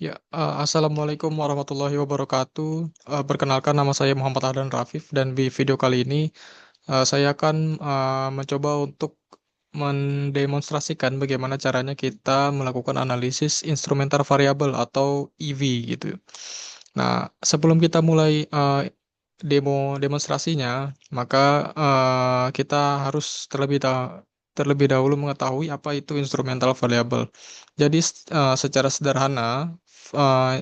Ya, Assalamualaikum warahmatullahi wabarakatuh. Perkenalkan nama saya Muhammad Ahdan Rafif dan di video kali ini saya akan mencoba untuk mendemonstrasikan bagaimana caranya kita melakukan analisis instrumental variabel atau EV gitu. Nah, sebelum kita mulai demonstrasinya, maka kita harus terlebih dahulu mengetahui apa itu instrumental variable. Jadi secara sederhana,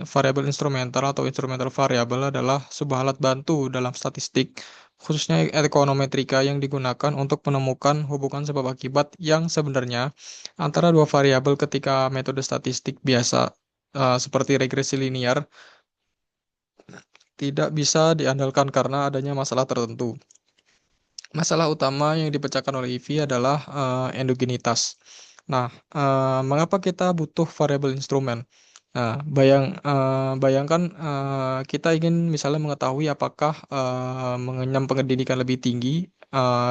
variabel instrumental atau instrumental variable adalah sebuah alat bantu dalam statistik, khususnya ekonometrika yang digunakan untuk menemukan hubungan sebab akibat yang sebenarnya antara dua variabel ketika metode statistik biasa seperti regresi linear tidak bisa diandalkan karena adanya masalah tertentu. Masalah utama yang dipecahkan oleh EV adalah endogenitas. Nah, mengapa kita butuh variabel instrumen? Nah, bayangkan kita ingin misalnya mengetahui apakah mengenyam pendidikan lebih tinggi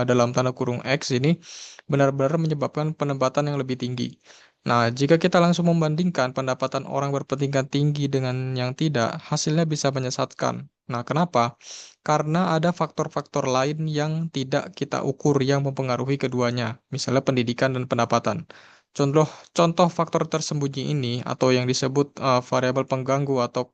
dalam tanda kurung X ini benar-benar menyebabkan penempatan yang lebih tinggi. Nah, jika kita langsung membandingkan pendapatan orang berpendidikan tinggi dengan yang tidak, hasilnya bisa menyesatkan. Nah, kenapa? Karena ada faktor-faktor lain yang tidak kita ukur yang mempengaruhi keduanya, misalnya pendidikan dan pendapatan. Contoh contoh faktor tersembunyi ini atau yang disebut variabel pengganggu atau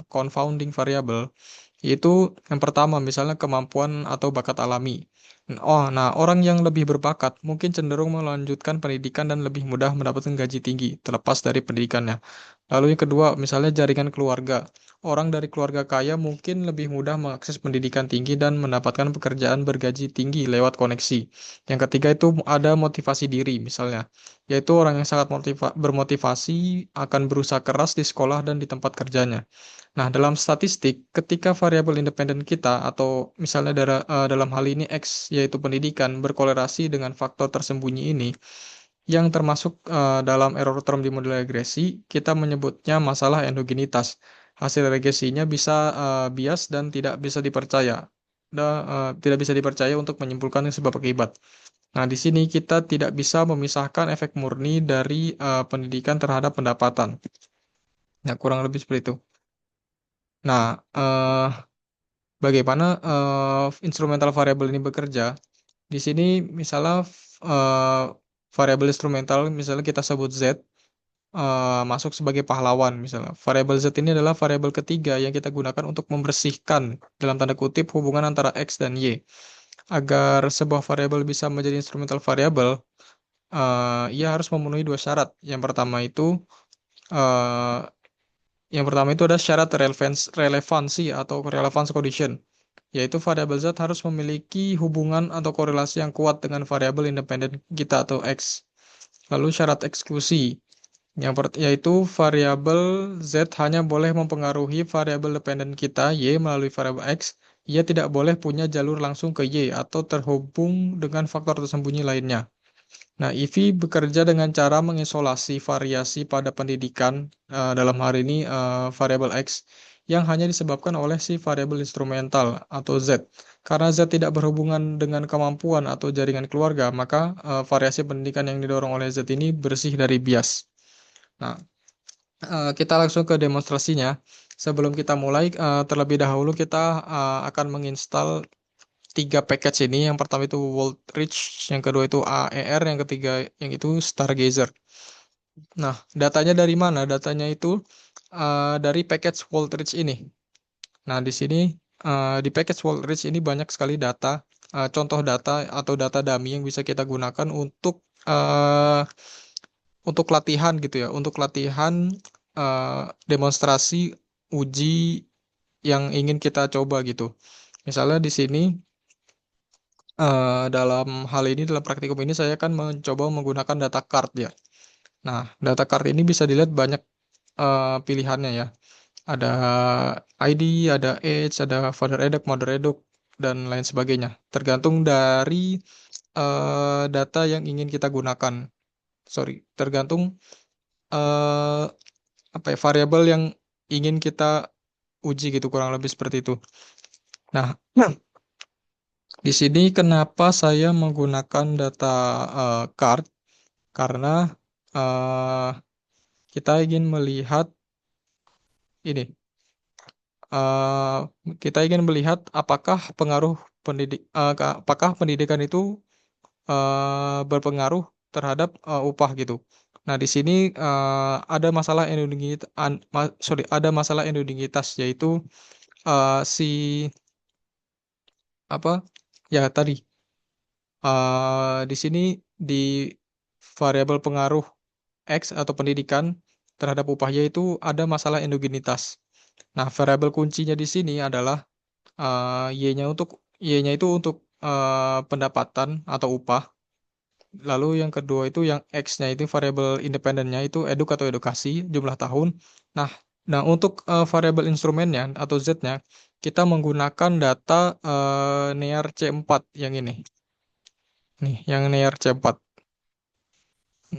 confounding variable itu yang pertama misalnya kemampuan atau bakat alami. Nah orang yang lebih berbakat mungkin cenderung melanjutkan pendidikan dan lebih mudah mendapatkan gaji tinggi terlepas dari pendidikannya. Lalu yang kedua, misalnya jaringan keluarga. Orang dari keluarga kaya mungkin lebih mudah mengakses pendidikan tinggi dan mendapatkan pekerjaan bergaji tinggi lewat koneksi. Yang ketiga itu ada motivasi diri, misalnya, yaitu orang yang sangat bermotivasi akan berusaha keras di sekolah dan di tempat kerjanya. Nah, dalam statistik, ketika variabel independen kita atau misalnya dalam hal ini X yaitu pendidikan berkolerasi dengan faktor tersembunyi ini, yang termasuk dalam error term di model regresi, kita menyebutnya masalah endogenitas. Hasil regresinya bisa bias dan tidak bisa dipercaya untuk menyimpulkan sebab akibat. Nah, di sini kita tidak bisa memisahkan efek murni dari pendidikan terhadap pendapatan. Nah, kurang lebih seperti itu. Nah, bagaimana instrumental variable ini bekerja? Di sini misalnya eh, variabel instrumental, misalnya kita sebut Z, masuk sebagai pahlawan misalnya. Variabel Z ini adalah variabel ketiga yang kita gunakan untuk membersihkan dalam tanda kutip hubungan antara X dan Y. Agar sebuah variabel bisa menjadi instrumental variabel, ia harus memenuhi dua syarat. Eh, yang pertama itu ada syarat relevansi atau relevance condition, yaitu variabel Z harus memiliki hubungan atau korelasi yang kuat dengan variabel independen kita atau X. Lalu syarat eksklusi, yaitu variabel Z hanya boleh mempengaruhi variabel dependen kita Y melalui variabel X. Ia tidak boleh punya jalur langsung ke Y atau terhubung dengan faktor tersembunyi lainnya. Nah, EV bekerja dengan cara mengisolasi variasi pada pendidikan, dalam hal ini variabel X, yang hanya disebabkan oleh si variabel instrumental atau Z. Karena Z tidak berhubungan dengan kemampuan atau jaringan keluarga, maka variasi pendidikan yang didorong oleh Z ini bersih dari bias. Nah, kita langsung ke demonstrasinya. Sebelum kita mulai, terlebih dahulu kita akan menginstal tiga package ini. Yang pertama itu Voltrich, yang kedua itu AER, yang ketiga yang itu Stargazer. Nah, datanya dari mana? Datanya itu dari package Voltrich ini. Nah, di sini di package Voltrich ini banyak sekali data, contoh data atau data dummy yang bisa kita gunakan untuk latihan gitu ya, untuk latihan demonstrasi uji yang ingin kita coba gitu. Misalnya di sini dalam hal ini dalam praktikum ini saya akan mencoba menggunakan data card ya. Nah, data card ini bisa dilihat banyak pilihannya ya. Ada ID, ada age, ada father eduk, mother eduk, dan lain sebagainya. Tergantung dari data yang ingin kita gunakan. Sorry, tergantung eh, apa ya, variabel yang ingin kita uji gitu kurang lebih seperti itu. Nah, di sini kenapa saya menggunakan data card? Karena eh, kita ingin melihat ini kita ingin melihat apakah apakah pendidikan itu berpengaruh terhadap upah gitu. Nah, di sini ada masalah endogenitas, yaitu si apa ya tadi di sini di variabel pengaruh X atau pendidikan terhadap upahnya itu ada masalah endogenitas. Nah, variabel kuncinya di sini adalah Y-nya itu untuk pendapatan atau upah. Lalu yang kedua itu yang X-nya itu variabel independennya itu atau edukasi, jumlah tahun. Nah, untuk variabel instrumennya atau Z-nya, kita menggunakan data NEAR C4 yang ini. Nih, yang NEAR C4.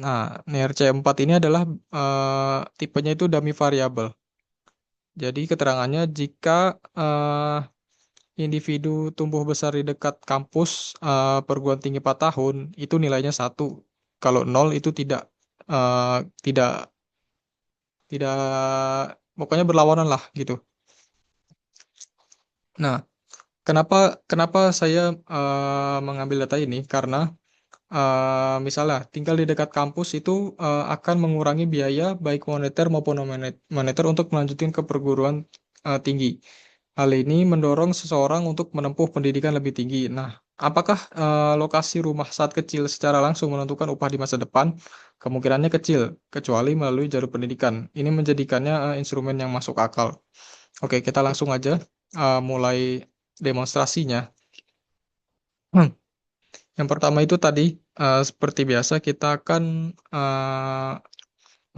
Nah, NEAR C4 ini adalah tipenya itu dummy variable. Jadi keterangannya jika individu tumbuh besar di dekat kampus perguruan tinggi 4 tahun itu nilainya 1. Kalau 0 itu eh, tidak tidak pokoknya berlawanan lah gitu. Nah, kenapa kenapa saya mengambil data ini? Karena misalnya tinggal di dekat kampus itu akan mengurangi biaya baik moneter maupun non-moneter untuk melanjutkan ke perguruan tinggi. Hal ini mendorong seseorang untuk menempuh pendidikan lebih tinggi. Nah, apakah lokasi rumah saat kecil secara langsung menentukan upah di masa depan? Kemungkinannya kecil, kecuali melalui jalur pendidikan. Ini menjadikannya instrumen yang masuk akal. Oke, kita langsung aja mulai demonstrasinya. Yang pertama itu tadi, seperti biasa kita akan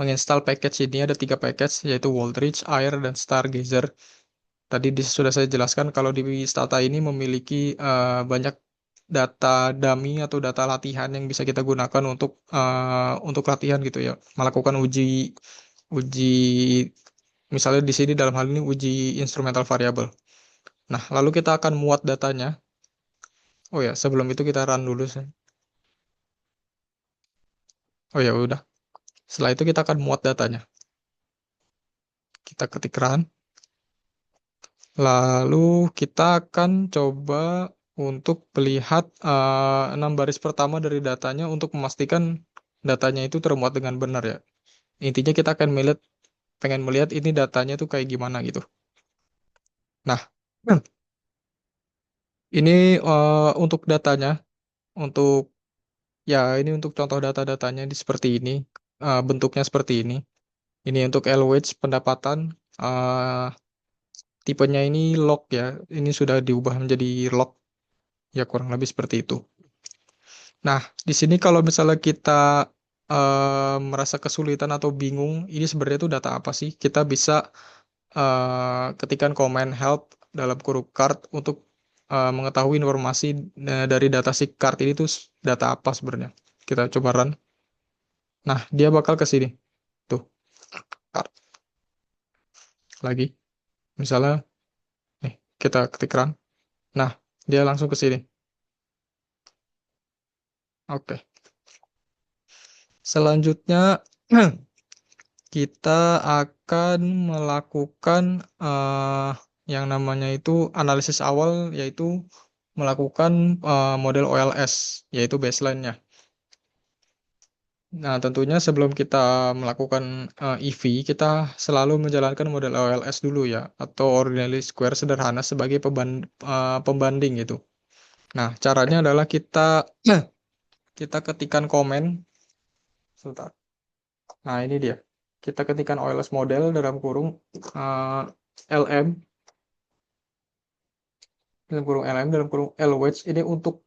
menginstal package ini. Ada 3 package, yaitu Waldrich, Air, dan Stargazer. Tadi sudah saya jelaskan kalau di Stata ini memiliki banyak data dummy atau data latihan yang bisa kita gunakan untuk latihan gitu ya, melakukan uji uji misalnya di sini dalam hal ini uji instrumental variable. Nah, lalu kita akan muat datanya. Oh ya, sebelum itu kita run dulu sih. Oh ya, udah. Setelah itu kita akan muat datanya. Kita ketik run. Lalu kita akan coba untuk melihat 6 baris pertama dari datanya untuk memastikan datanya itu termuat dengan benar ya. Intinya kita akan pengen melihat ini datanya tuh kayak gimana gitu. Nah, ini untuk datanya, untuk ya ini untuk contoh data-datanya seperti ini, bentuknya seperti ini. Ini untuk LWH pendapatan, tipenya ini log ya. Ini sudah diubah menjadi log, ya kurang lebih seperti itu. Nah, di sini kalau misalnya kita merasa kesulitan atau bingung, ini sebenarnya itu data apa sih? Kita bisa ketikkan komen help dalam kurung card untuk mengetahui informasi dari data si card ini tuh data apa sebenarnya. Kita coba run. Nah, dia bakal ke sini. Tuh, card. Lagi. Misalnya, nih, kita ketik run. Nah, dia langsung ke sini. Oke. Selanjutnya, kita akan melakukan yang namanya itu analisis awal, yaitu melakukan model OLS, yaitu baseline-nya. Nah, tentunya sebelum kita melakukan EV, kita selalu menjalankan model OLS dulu ya, atau ordinary square sederhana sebagai pembanding gitu. Nah, caranya adalah kita ketikkan komen. Sebentar. Nah, ini dia. Kita ketikkan OLS model dalam kurung LM, dalam kurung LWedge. Ini untuk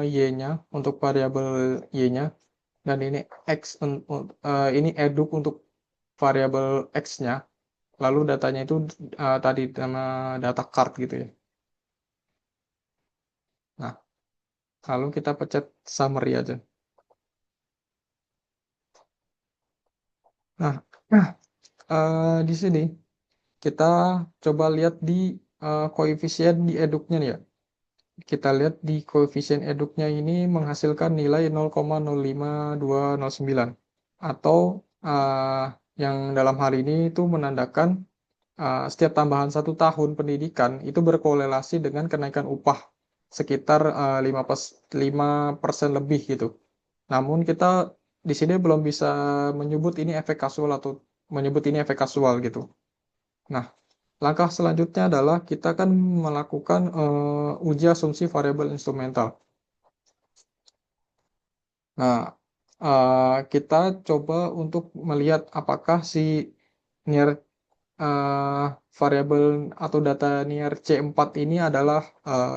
Y-nya, untuk variabel Y-nya. Dan ini ini eduk untuk variabel X-nya. Lalu datanya itu tadi nama data card gitu ya. Nah, lalu kita pencet summary aja. Nah, di sini kita coba lihat di koefisien di eduknya nih ya. Kita lihat di koefisien eduknya ini menghasilkan nilai 0,05209 atau yang dalam hal ini itu menandakan setiap tambahan 1 tahun pendidikan itu berkorelasi dengan kenaikan upah sekitar 5% lebih gitu. Namun kita di sini belum bisa menyebut ini efek kasual atau menyebut ini efek kasual gitu. Nah, langkah selanjutnya adalah kita akan melakukan uji asumsi variabel instrumental. Nah, kita coba untuk melihat apakah si near variabel atau data near C4 ini adalah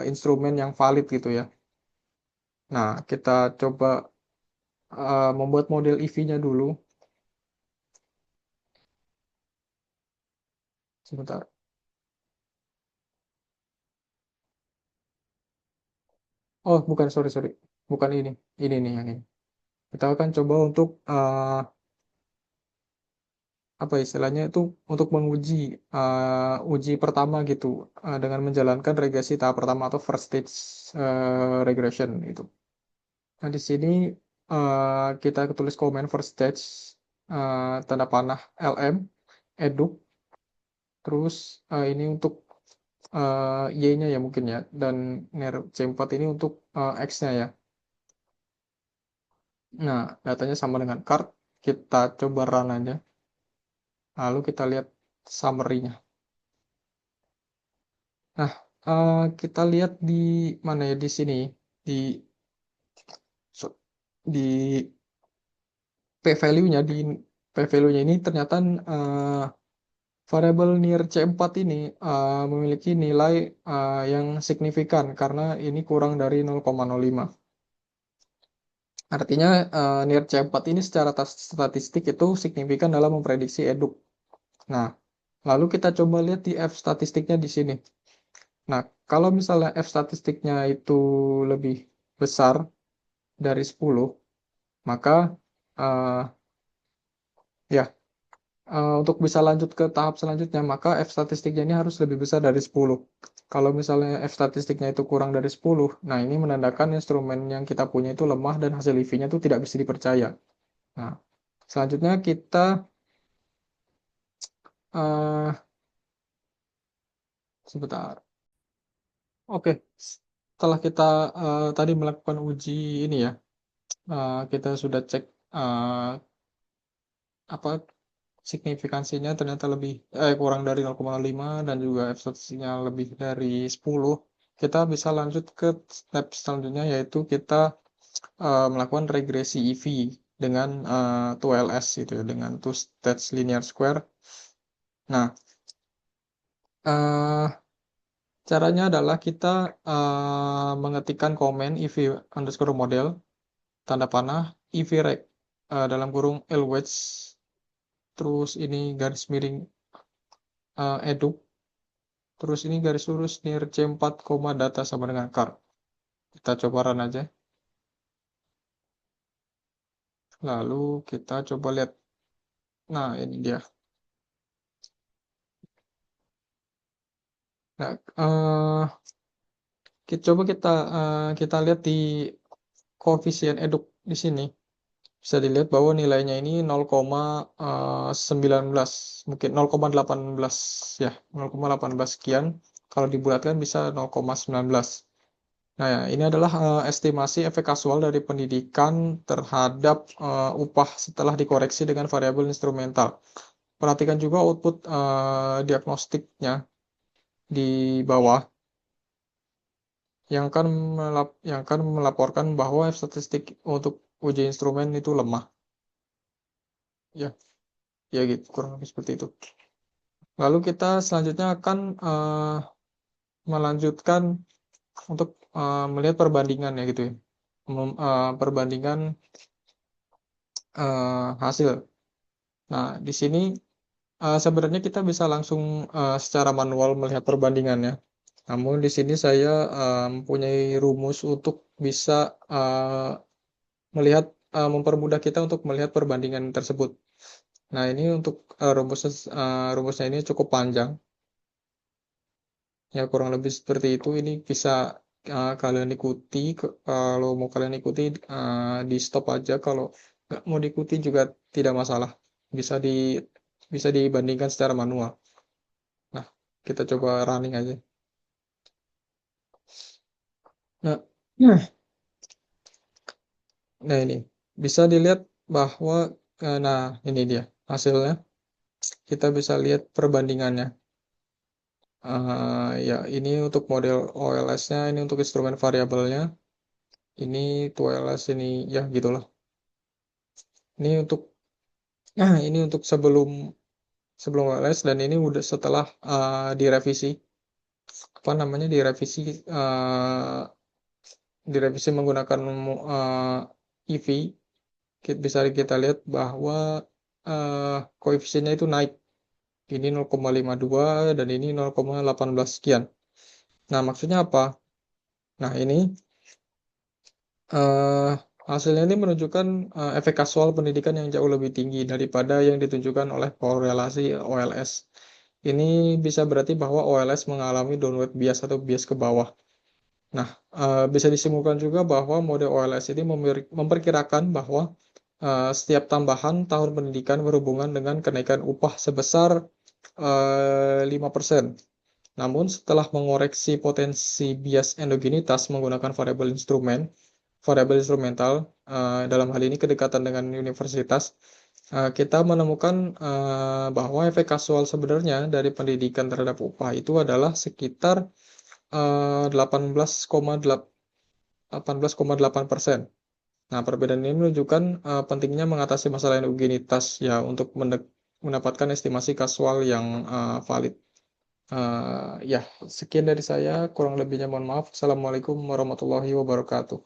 instrumen yang valid gitu ya. Nah, kita coba membuat model EV-nya dulu. Sebentar. Oh, bukan, sorry, sorry. Bukan ini. Ini nih yang ini. Kita akan coba untuk apa istilahnya itu untuk menguji uji pertama gitu dengan menjalankan regresi tahap pertama atau first stage regression itu. Nah, di sini kita tulis komen first stage tanda panah LM edu, terus ini untuk Y-nya ya mungkin ya, dan ner C4 ini untuk X-nya ya. Nah, datanya sama dengan card, kita coba run aja, lalu kita lihat summary-nya. Nah, kita lihat di mana ya, di sini, di di p-value-nya, di p-value-nya ini ternyata variabel near C4 ini memiliki nilai yang signifikan karena ini kurang dari 0,05. Artinya near C4 ini secara statistik itu signifikan dalam memprediksi eduk. Nah, lalu kita coba lihat di F statistiknya di sini. Nah, kalau misalnya F statistiknya itu lebih besar dari 10, maka uh, ya untuk bisa lanjut ke tahap selanjutnya, maka F statistiknya ini harus lebih besar dari 10. Kalau misalnya F statistiknya itu kurang dari 10, nah ini menandakan instrumen yang kita punya itu lemah dan hasil IV-nya itu tidak bisa dipercaya. Nah, selanjutnya kita uh, sebentar. Oke, setelah kita tadi melakukan uji ini ya, kita sudah cek apa signifikansinya ternyata lebih kurang dari 0,5 dan juga F statistiknya lebih dari 10. Kita bisa lanjut ke step selanjutnya yaitu kita melakukan regresi EV dengan 2LS itu ya, dengan two stage linear square. Nah, uh, caranya adalah kita mengetikkan komen EV underscore model tanda panah EV rec dalam kurung LWedge, terus ini garis miring edu, terus ini garis lurus near C4, data sama dengan car. Kita coba run aja. Lalu kita coba lihat. Nah, ini dia. Nah, coba kita lihat di koefisien eduk di sini. Bisa dilihat bahwa nilainya ini 0,19, mungkin 0,18 ya, 0,18 sekian. Kalau dibulatkan bisa 0,19. Nah, ya, ini adalah estimasi efek kasual dari pendidikan terhadap upah setelah dikoreksi dengan variabel instrumental. Perhatikan juga output diagnostiknya di bawah yang akan melaporkan bahwa statistik untuk uji instrumen itu lemah. Ya, ya gitu, kurang lebih seperti itu. Lalu kita selanjutnya akan melanjutkan untuk melihat perbandingan ya gitu ya. Perbandingan hasil. Nah, di sini sebenarnya kita bisa langsung secara manual melihat perbandingannya. Namun di sini saya mempunyai rumus untuk bisa melihat mempermudah kita untuk melihat perbandingan tersebut. Nah, ini untuk rumusnya ini cukup panjang. Ya, kurang lebih seperti itu. Ini bisa kalian ikuti. Kalau mau kalian ikuti, di stop aja. Kalau nggak mau diikuti juga tidak masalah. Bisa di bisa dibandingkan secara manual. Kita coba running aja. Nah, nah, nah ini bisa dilihat bahwa, nah ini dia hasilnya. Kita bisa lihat perbandingannya. Ya, ini untuk model OLS-nya, ini untuk instrumen variabelnya, ini 2LS ini ya gitulah. Ini untuk ini untuk sebelum sebelum OLS dan ini udah setelah direvisi apa namanya direvisi menggunakan EV. Bisa kita lihat bahwa koefisiennya itu naik. Ini 0,52 dan ini 0,18 sekian. Nah, maksudnya apa? Nah, ini eh, hasilnya ini menunjukkan efek kasual pendidikan yang jauh lebih tinggi daripada yang ditunjukkan oleh korelasi OLS. Ini bisa berarti bahwa OLS mengalami downward bias atau bias ke bawah. Nah, bisa disimpulkan juga bahwa model OLS ini memperkirakan bahwa setiap tambahan tahun pendidikan berhubungan dengan kenaikan upah sebesar 5%. Namun, setelah mengoreksi potensi bias endogenitas menggunakan variabel instrumental, dalam hal ini kedekatan dengan universitas, kita menemukan bahwa efek kasual sebenarnya dari pendidikan terhadap upah itu adalah sekitar 18,8%. Nah, perbedaan ini menunjukkan pentingnya mengatasi masalah endogenitas ya untuk mendapatkan estimasi kasual yang valid. Ya, sekian dari saya. Kurang lebihnya mohon maaf. Assalamualaikum warahmatullahi wabarakatuh.